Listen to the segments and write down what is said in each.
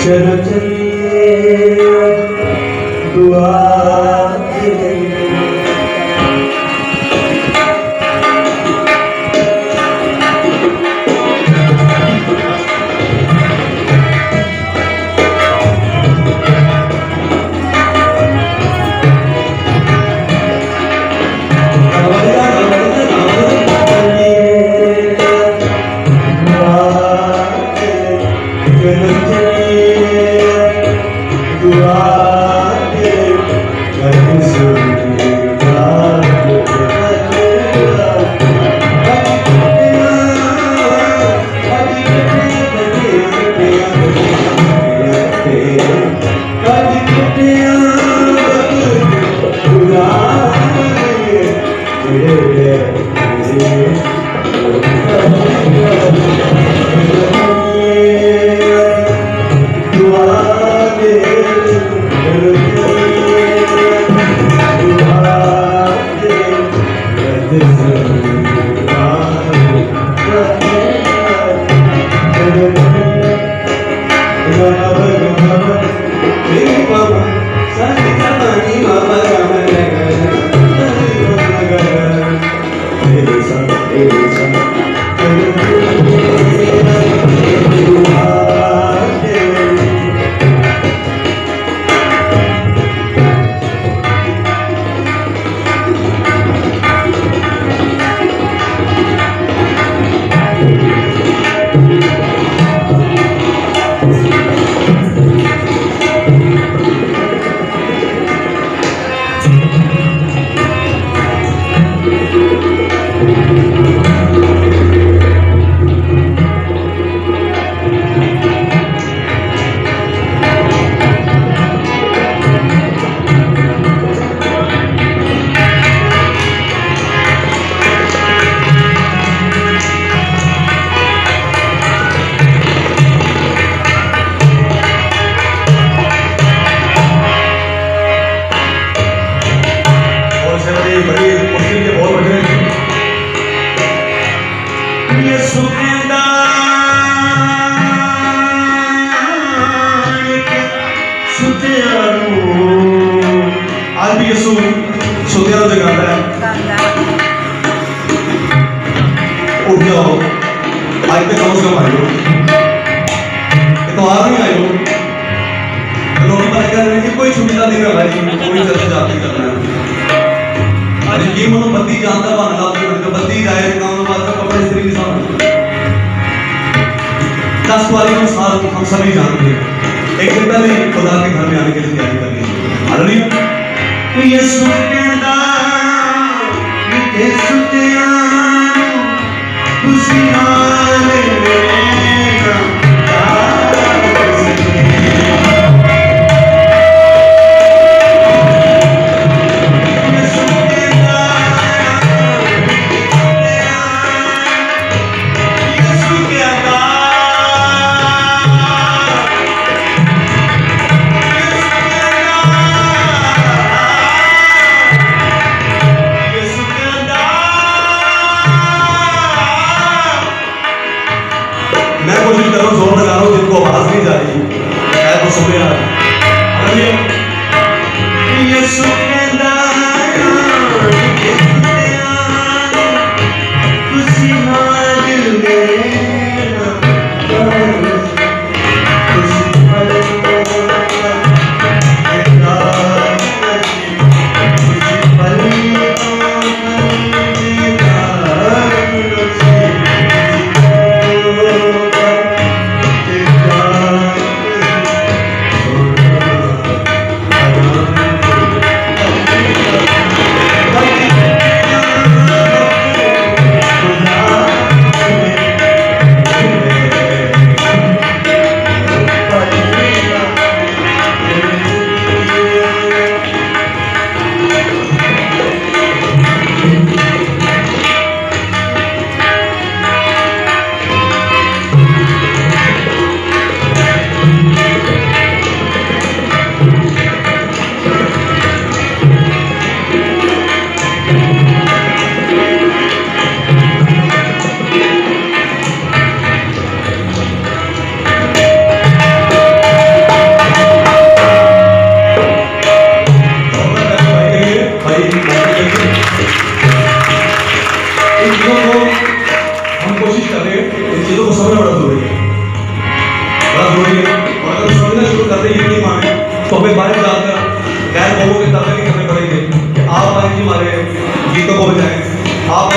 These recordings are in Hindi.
चलो चलिए दुआ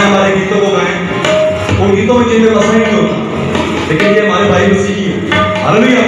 हमारे गीतों को गाएं, उन गीतों में जिनमें मसला ही नहीं होता, लेकिन ये हमारे भाई मसीही हैं। हालेलुया।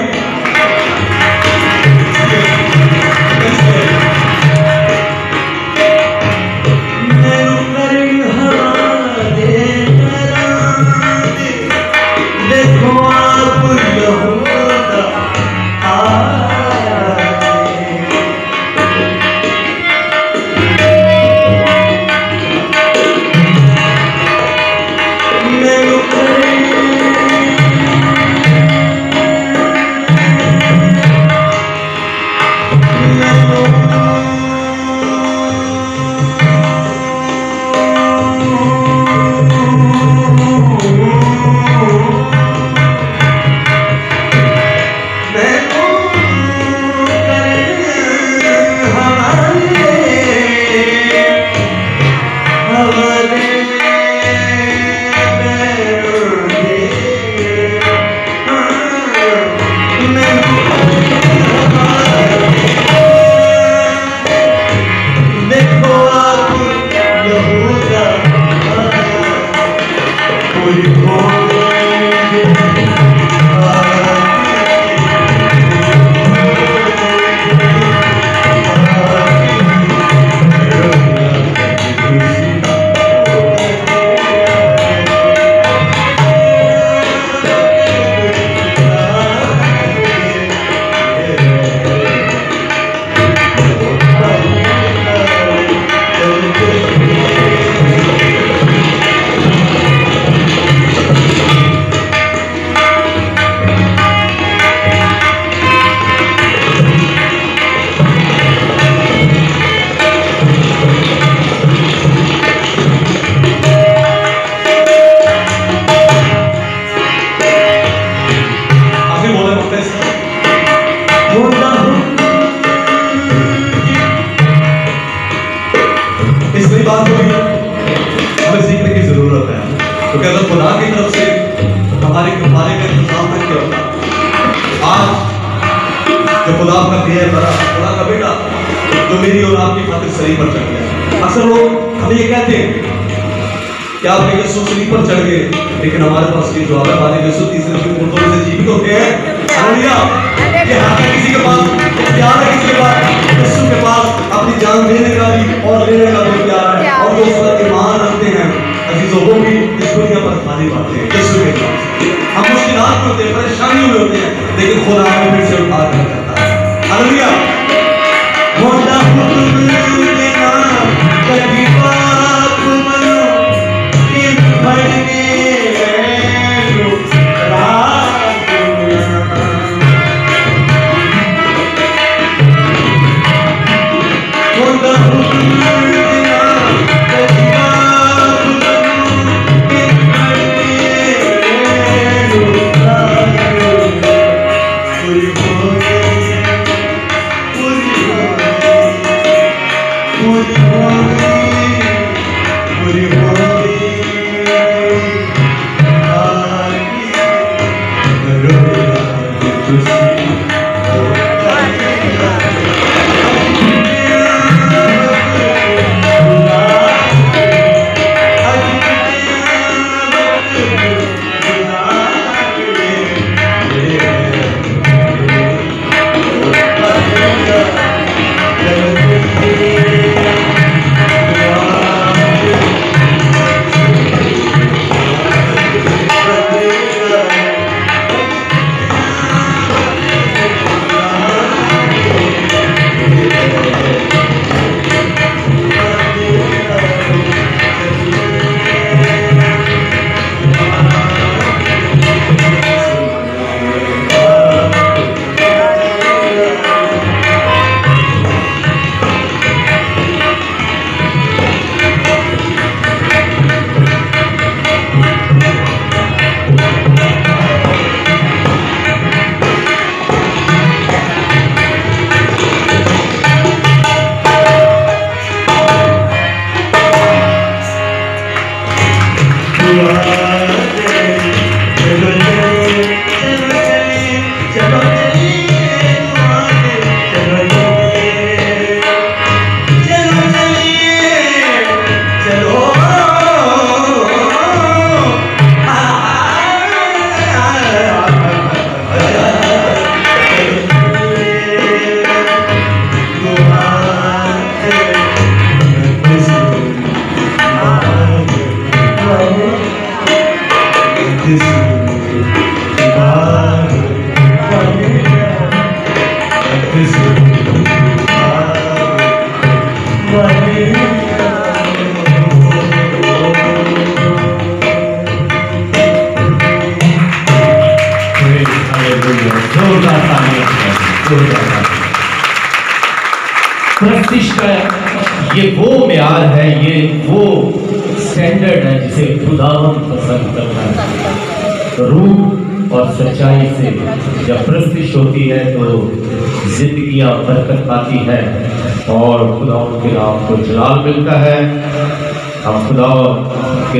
हमें सीखने की जरूरत है, क्योंकि अगर खुदा की तरफ से हमारे हमारे का इंतजाम करके होता, आज जो खुदा का दिया बड़ा खुदा का बेटा जो मेरी और आपकी खातिर सलीब पर चढ़ गया। अक्सर लोग हमें ये कहते हैं कि आप यीशु सलीब पर चढ़ गए, लेकिन हमारे पास ये जवाब है, हमारे यीशु तीसरे दिन मुर्दों में से जीवित होते हैं। हालेलुया। ये हाथ है किसी के पास, प्यार है किसी के पास, यीशु के पास अपनी जान देने का भी और लेने का भी प्यार है, और जो उस पर ईमान रखते हैं अजीजों को भी इस दुनिया पर खाली पाते हैं यीशु के पास। हम मुश्किलात में होते हैं, परेशानियों में होते हैं, लेकिन खुदा हमें फिर से उठा कर करता है। हालेलुया। खुदा हुक्म देना कभी बात मनो कि भड़के खुदा हुक्म देना जोरदार तालियां, जोरदार तालियां। प्रस्तिश का ये वो म्यार है, ये वो स्टैंडर्ड है जिसे खुदावन पसंद करता है। रूह और सच्चाई से जब प्रस्तिश होती है तो जिंदगियां बरकत पाती है और खुदावन के नाम को जलाल मिलता है। हम खुदा के